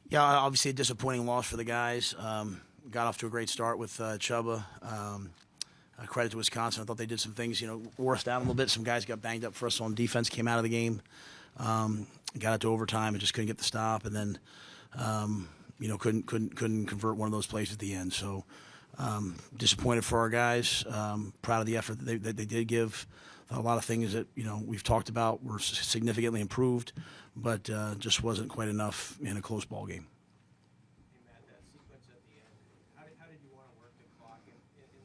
Yeah, obviously a disappointing loss for the guys. Got off to a great start with Chuba. Credit to Wisconsin. I thought they did some things, wore us down a little bit. Some guys got banged up for us on defense, came out of the game, got it to overtime and just couldn't get the stop, and then couldn't convert one of those plays at the end. So disappointed for our guys. Proud of the effort that they did give. A lot of things that we've talked about were significantly improved, but just wasn't quite enough in a close ball game. Hey, Matt, that sequence at the end, how did you want to work the clock in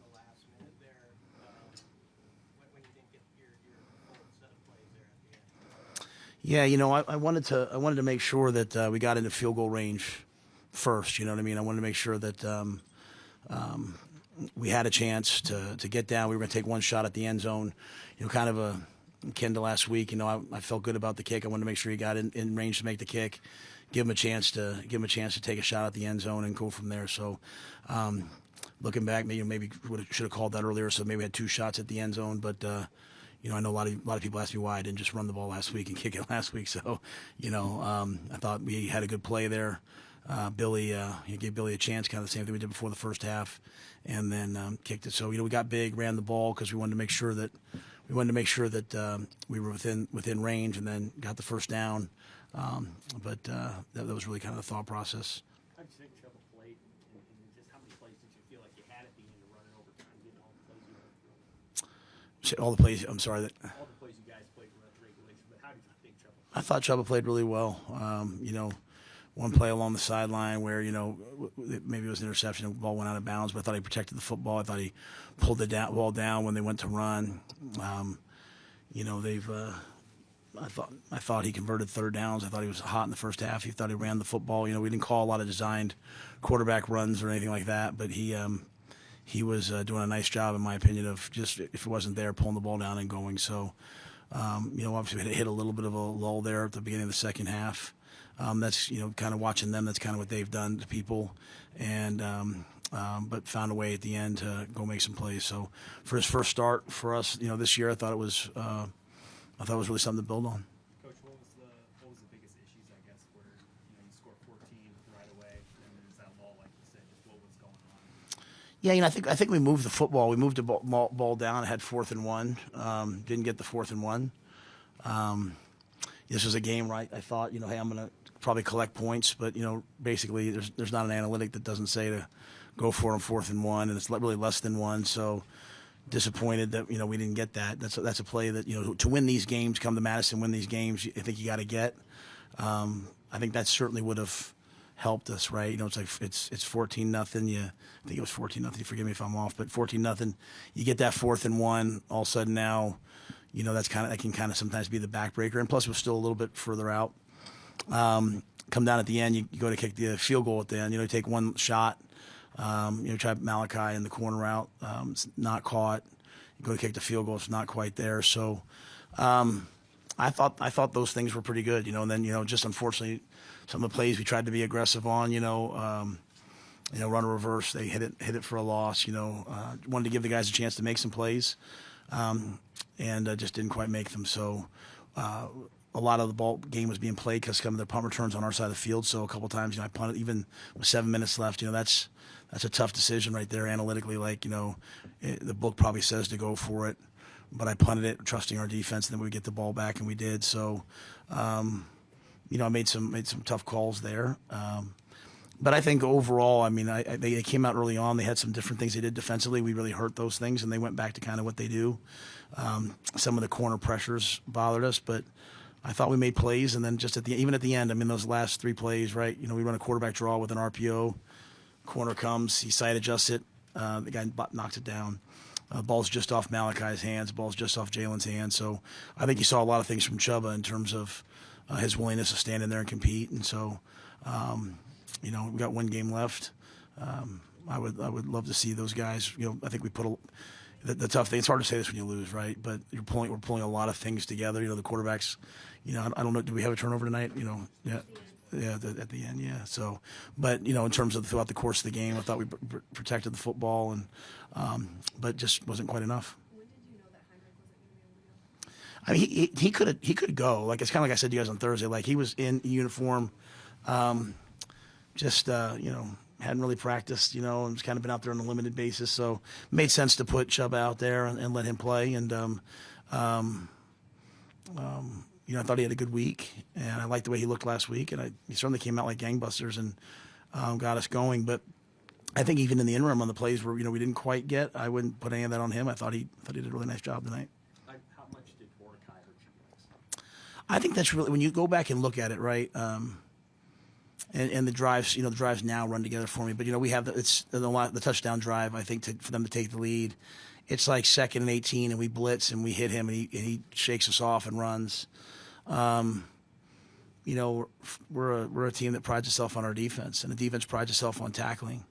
the last minute there when you didn't get your full set of plays there at the end? Yeah, I wanted to make sure that we got into field goal range first. You know what I mean? I wanted to make sure that we had a chance to get down. We were going to take one shot at the end zone. Kind of akin to last week. I felt good about the kick. I wanted to make sure he got in range to make the kick. Give him a chance to take a shot at the end zone and go from there. So, looking back, maybe should have called that earlier. So maybe we had two shots at the end zone. But I know a lot of people ask me why I didn't just run the ball last week and kick it last week. So, I thought we had a good play there. Billy, he gave Billy a chance, kind of the same thing we did before the first half, and then kicked it. So we got big, ran the ball because we wanted to make sure that we were within range, and then got the first down. But that was really kind of the thought process. How did you think Chuba played, and just how many plays did you feel like you had at the end to run it overtime, getting all the plays you had? All the plays. I'm sorry that. All the plays you guys played were at regulation, but how did you think Chuba played? I thought Chuba played really well. One play along the sideline where, maybe it was an interception, the ball went out of bounds, but I thought he protected the football. I thought he pulled the ball down when they went to run. I thought he converted third downs. I thought he was hot in the first half. He thought he ran the football. We didn't call a lot of designed quarterback runs or anything like that, but he was doing a nice job, in my opinion, of just, if it wasn't there, pulling the ball down and going. So, obviously we hit a little bit of a lull there at the beginning of the second half. That's kind of watching them. That's kind of what they've done to people, and but found a way at the end to go make some plays. So for his first start for us, this year, I thought it was really something to build on. Coach, what was the biggest issues, I guess, where you scored 14 right away, and then there's that lull, like you said, just what was going on? Yeah, I think we moved the football. We moved the ball down. Had 4th and 1. Didn't get the 4th and 1. This was a game, right? I thought, hey, I'm going to probably collect points, but basically there's not an analytic that doesn't say to go for them 4th and 1, and it's really less than 1. So disappointed that we didn't get that. That's a play that to win these games, come to Madison, win these games, I think you got to get. I think that certainly would have helped us, right? It's like it's 14-0. I think it was 14-0. Forgive me if I'm off, but 14-0. You get that 4th and 1. All of a sudden now, that can kind of sometimes be the backbreaker. And plus, we're still a little bit further out. Come down at the end, you go to kick the field goal at the end. You take one shot. Try Malachi in the corner out. It's not caught. You go to kick the field goal. It's not quite there. So I thought those things were pretty good. And then just unfortunately, some of the plays we tried to be aggressive on. Run a reverse. They hit it for a loss. Wanted to give the guys a chance to make some plays, and just didn't quite make them. So. A lot of the ball game was being played because some of the punt returns on our side of the field. So a couple of times, I punted even with 7 minutes left. That's a tough decision right there analytically. The book probably says to go for it, but I punted it, trusting our defense, and then we get the ball back, and we did. So, I made some tough calls there. But I think overall, they came out early on. They had some different things they did defensively. We really hurt those things, and they went back to kind of what they do. Some of the corner pressures bothered us, but I thought we made plays, and then just even at the end, those last 3 plays, right? We run a quarterback draw with an RPO. Corner comes, he side adjusts it. The guy knocks it down. Ball's just off Malachi's hands. Ball's just off Jalen's hands. So I think you saw a lot of things from Chuba in terms of his willingness to stand in there and compete. And so, we've got one game left. I would love to see those guys. I think we put the tough thing. It's hard to say this when you lose, right? But we're pulling a lot of things together. The quarterbacks. I don't know. Do we have a turnover tonight? Yeah. Yeah, at the end, yeah. So, but in terms of throughout the course of the game, I thought we protected the football, and but just wasn't quite enough. When did you know that Heinrich wasn't going to be able to go? He could go. It's kind of like I said to you guys on Thursday. He was in uniform. just hadn't really practiced, and just kind of been out there on a limited basis. So it made sense to put Chubb out there and let him play. And I thought he had a good week, and I liked the way he looked last week, and he certainly came out like gangbusters and got us going. But I think even in the interim on the plays where we didn't quite get, I wouldn't put any of that on him. I thought he did a really nice job tonight. How much did Mordecai hurt you guys? I think that's really, when you go back and look at it, right? And the drives, the drives now run together for me. But we have the touchdown drive. I think for them to take the lead, it's like 2nd and 18, and we blitz and we hit him, and he shakes us off and runs. We're a team that prides itself on our defense, and the defense prides itself on tackling.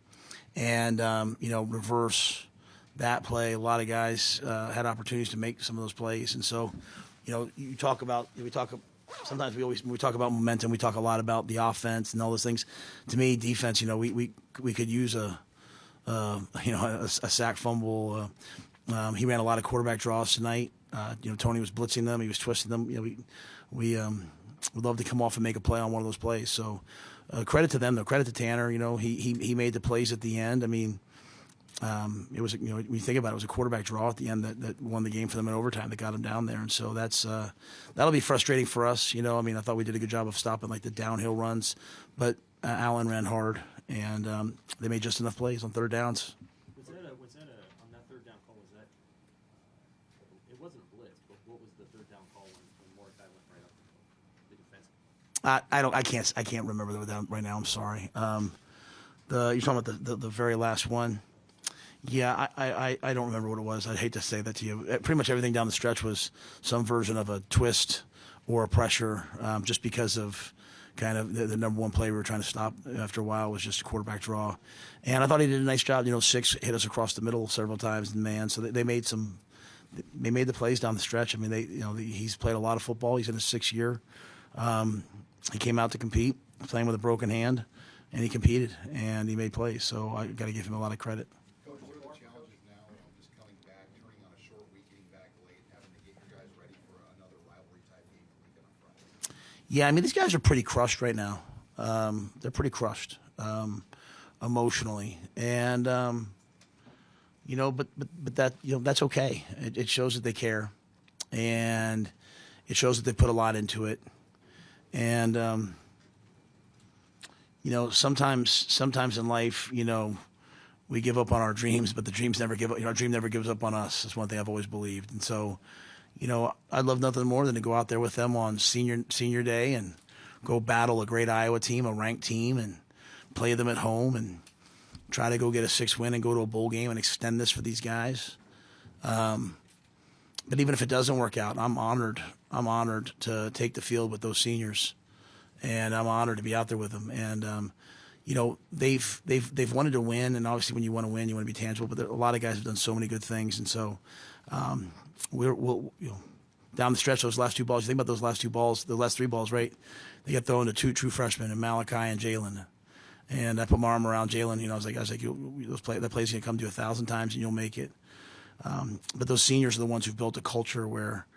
And reverse that play, a lot of guys had opportunities to make some of those plays. And so, sometimes when we talk about momentum, we talk a lot about the offense and all those things. To me, defense, we could use a sack fumble. He ran a lot of quarterback draws tonight. Tony was blitzing them. He was twisting them. We would love to come off and make a play on one of those plays. So credit to them, though. Credit to Tanner. He made the plays at the end. I mean, it was, when you think about it, it was a quarterback draw at the end that won the game for them in overtime that got them down there. And so that'll be frustrating for us. I thought we did a good job of stopping like the downhill runs, but Allen ran hard, and they made just enough plays on third downs. Was that on that third down call, it wasn't a blitz, but what was the third down call when Mordecai went right up the defense? I can't remember that right now. I'm sorry. You're talking about the very last one. Yeah, I don't remember what it was. I'd hate to say that to you. Pretty much everything down the stretch was some version of a twist or a pressure, just because of kind of the number one play we were trying to stop after a while was just a quarterback draw. And I thought he did a nice job. 6 hit us across the middle several times in man. So they made the plays down the stretch. I mean, he's played a lot of football. He's in his 6th year. He came out to compete, playing with a broken hand, and he competed, and he made plays. So I got to give him a lot of credit. Coach, what are the challenges now of just coming back, turning on a short week, getting back late, having to get your guys ready for another rivalry-type game weekend on Friday? Yeah, I mean, these guys are pretty crushed right now. They're pretty crushed emotionally, and but that that's okay. It shows that they care, and it shows that they put a lot into it. And sometimes in life, we give up on our dreams, but the dreams never give up. Our dream never gives up on us. That's one thing I've always believed. And so, I'd love nothing more than to go out there with them on senior day and go battle a great Iowa team, a ranked team, and play them at home and try to go get a 6th win and go to a bowl game and extend this for these guys. But even if it doesn't work out, I'm honored. I'm honored to take the field with those seniors, and I'm honored to be out there with them. And they've wanted to win, and obviously when you want to win, you want to be tangible. But a lot of guys have done so many good things, and so we'll down the stretch, those last 2 balls. You think about those last 2 balls, the last 3 balls, right? They got thrown to 2 true freshmen, and Malachi and Jalen. And I put my arm around Jalen. I was like, that play's gonna come to you 1,000 times, and you'll make it. But those seniors are the ones who've built a culture where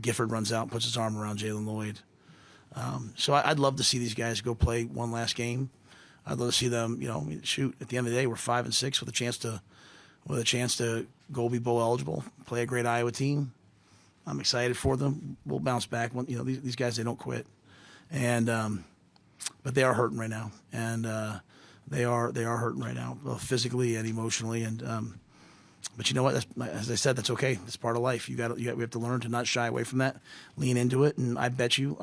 Gifford runs out and puts his arm around Jalen Lloyd. So I'd love to see these guys go play one last game. I'd love to see them, shoot. At the end of the day, we're 5-6 with a chance to go be bowl eligible, play a great Iowa team. I'm excited for them. We'll bounce back. These guys, they don't quit, and but they are hurting right now, and they are hurting right now, both physically and emotionally, and. But you know what? As I said, that's okay. That's part of life. We have to learn to not shy away from that, lean into it. And I bet you,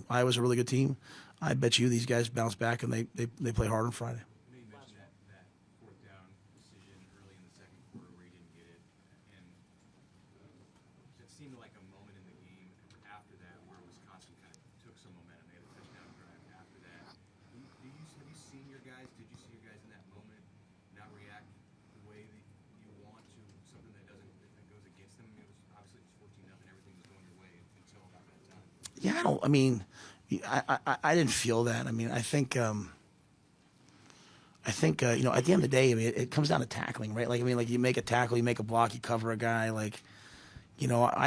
Iowa's a really good team. I bet you these guys bounce back and they play hard on Friday. I know you mentioned that 4th down decision early in the second quarter where you didn't get it, and it seemed like a moment in the game after that where Wisconsin kind of took some momentum. They had a touchdown drive after that. Have you seen your guys? Did you see your guys in that moment not react the way that you want to something that goes against them? It was obviously just 14-0. Everything was going your way until about that time. Yeah, I didn't feel that. I mean, I think at the end of the day, I mean, it comes down to tackling, right? Like you make a tackle, you make a block, you cover a guy. I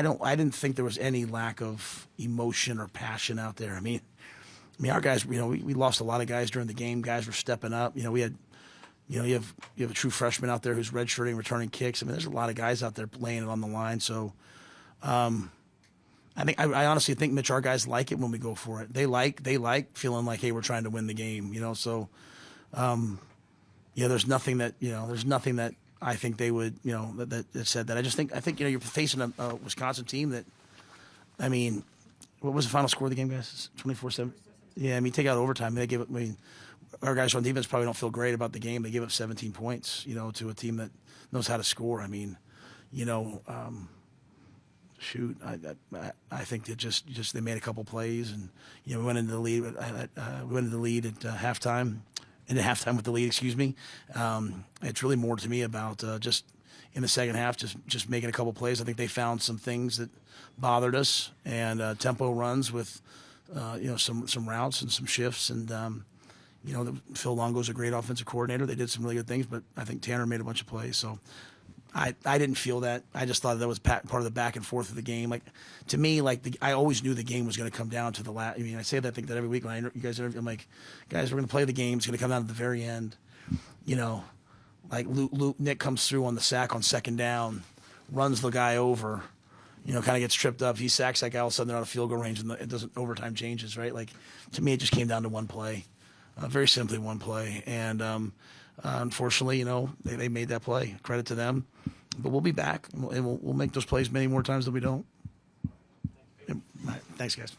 didn't think there was any lack of emotion or passion out there. I mean, I mean, our guys, we lost a lot of guys during the game. Guys were stepping up. We had, you have a true freshman out there who's redshirting, returning kicks. I mean, there's a lot of guys out there laying it on the line. So, I honestly think, Mitch, our guys like it when we go for it. They like feeling like, hey, we're trying to win the game. So, there's nothing that I think they would, that said that. I think you're facing a Wisconsin team that, I mean, what was the final score of the game, guys? 24-7. Yeah, I mean, take out overtime. Our guys on defense probably don't feel great about the game. They give up 17 points, to a team that knows how to score. I mean, shoot, I think that just they made a couple plays, and we went into the lead. We went into the lead at halftime. Into halftime with the lead, excuse me. It's really more to me about just in the second half, just making a couple plays. I think they found some things that bothered us, and tempo runs with some routes and some shifts, and Phil Longo's a great offensive coordinator. They did some really good things, but I think Tanner made a bunch of plays. So I didn't feel that. I just thought that was part of the back and forth of the game. Like, to me, I always knew the game was going to come down to the last. I mean, I say that, I think that every week when you guys interview, I'm like, guys, we're going to play the game. It's going to come down to the very end. Like Nick comes through on the sack on second down, runs the guy over, kind of gets tripped up. He sacks that guy, all of a sudden they're out of field goal range, and it doesn't, overtime changes, right? Like, to me, it just came down to one play, very simply one play. And unfortunately, they made that play. Credit to them. But we'll be back, and we'll make those plays many more times than we don't. Thanks, guys.